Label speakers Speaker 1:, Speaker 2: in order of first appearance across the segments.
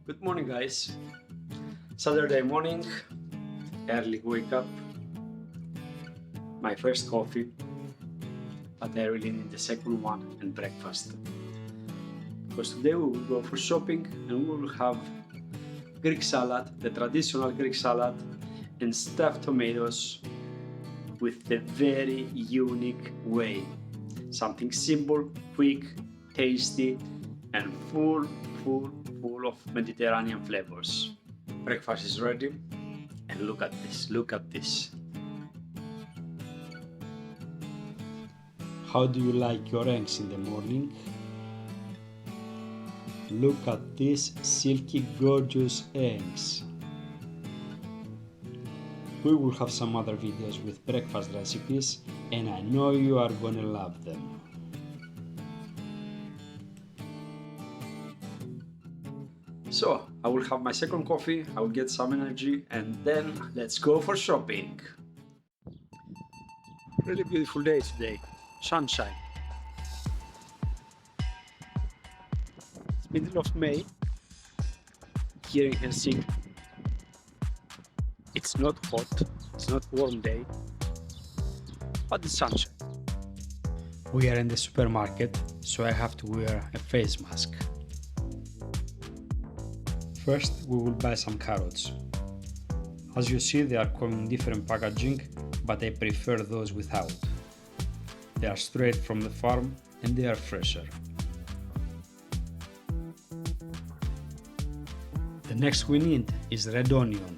Speaker 1: Good morning, guys. Saturday morning, early wake up, my first coffee, but I really need the second one and breakfast. Because today we will go for shopping and we will have Greek salad, the traditional Greek salad, and stuffed tomatoes with a very unique way. Something simple, quick, tasty, and full of Mediterranean flavors. Breakfast is ready, and look at this. How do you like your eggs in the morning? Look at these silky gorgeous eggs. We will have some other videos with breakfast recipes, and I know you are gonna love them. So, I will have my second coffee, I will get some energy, and then let's go for shopping. Really beautiful day today, sunshine. It's middle of May, here in Helsinki. It's not hot, it's not warm day, but it's sunshine. We are in the supermarket, so I have to wear a face mask. First, we will buy some carrots. As you see, they are coming in different packaging, but I prefer those without. They are straight from the farm and they are fresher. The next we need is red onion.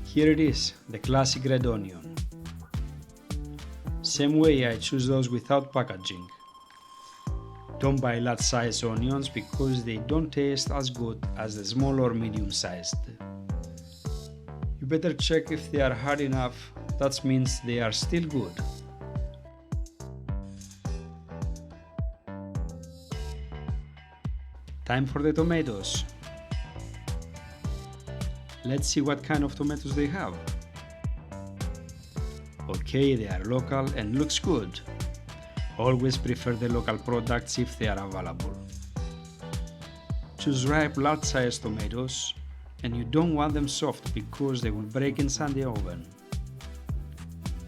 Speaker 1: Here it is, the classic red onion. Same way I choose those without packaging. Don't buy large size onions because they don't taste as good as the small or medium sized. You better check if they are hard enough, that means they are still good. Time for the tomatoes. Let's see what kind of tomatoes they have. Okay, they are local and looks good. Always prefer the local products if they are available. Choose ripe large sized tomatoes, and you don't want them soft because they will break inside the oven.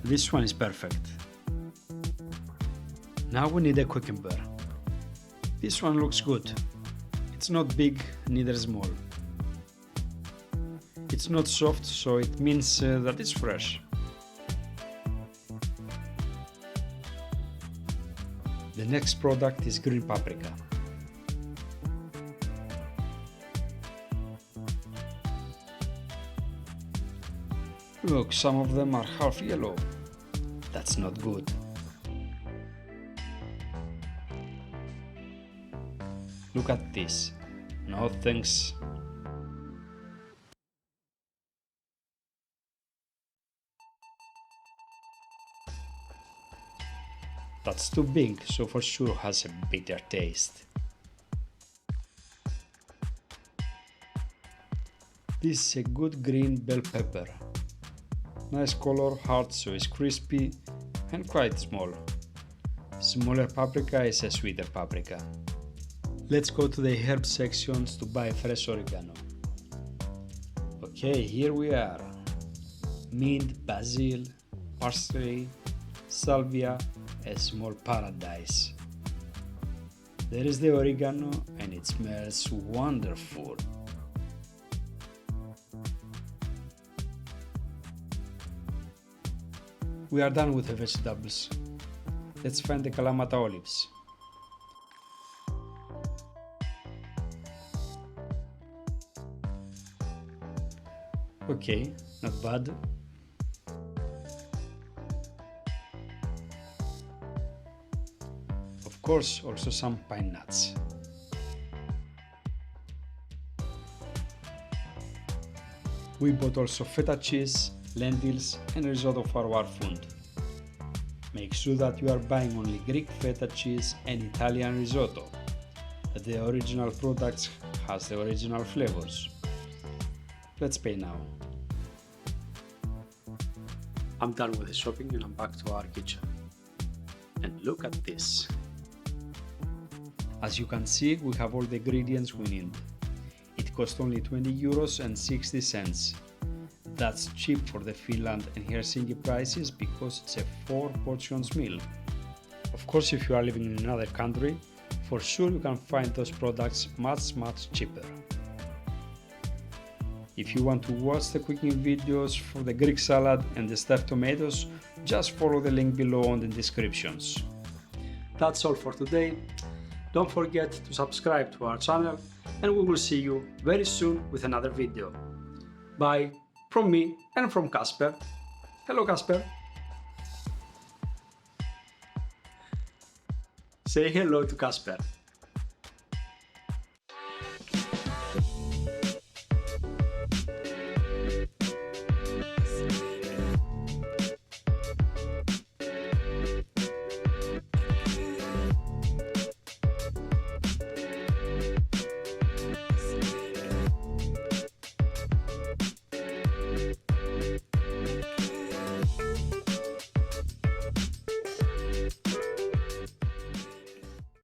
Speaker 1: This one is perfect. Now we need a cucumber. This one looks good. It's not big, neither small. It's not soft, so it means that it's fresh. The next product is green paprika. Look, some of them are half yellow. That's not good. Look at this. No thanks. That's too big, so for sure has a bitter taste. This is a good green bell pepper. Nice color, hard so it's crispy and quite small. Smaller paprika is a sweeter paprika. Let's go to the herb sections to buy fresh oregano. Okay, here we are. Mint, basil, parsley, salvia, a small paradise. There is the oregano and it smells wonderful. We are done with the vegetables. Let's find the Kalamata olives. Okay, not bad. Of course, also some pine nuts. We bought also feta cheese, lentils and risotto for our food. Make sure that you are buying only Greek feta cheese and Italian risotto. The original products has the original flavors. Let's pay now. I'm done with the shopping and I'm back to our kitchen. And look at this. As you can see, we have all the ingredients we need. It cost only 20 euros and 60 cents. That's cheap for the Finland and Helsinki prices because it's a 4 portions meal. Of course, if you are living in another country, for sure you can find those products much cheaper. If you want to watch the cooking videos for the Greek salad and the stuffed tomatoes, just follow the link below in the descriptions. That's all for today. Don't forget to subscribe to our channel and we will see you very soon with another video. Bye from me and from Kasper. Hello Kasper. Say hello to Kasper.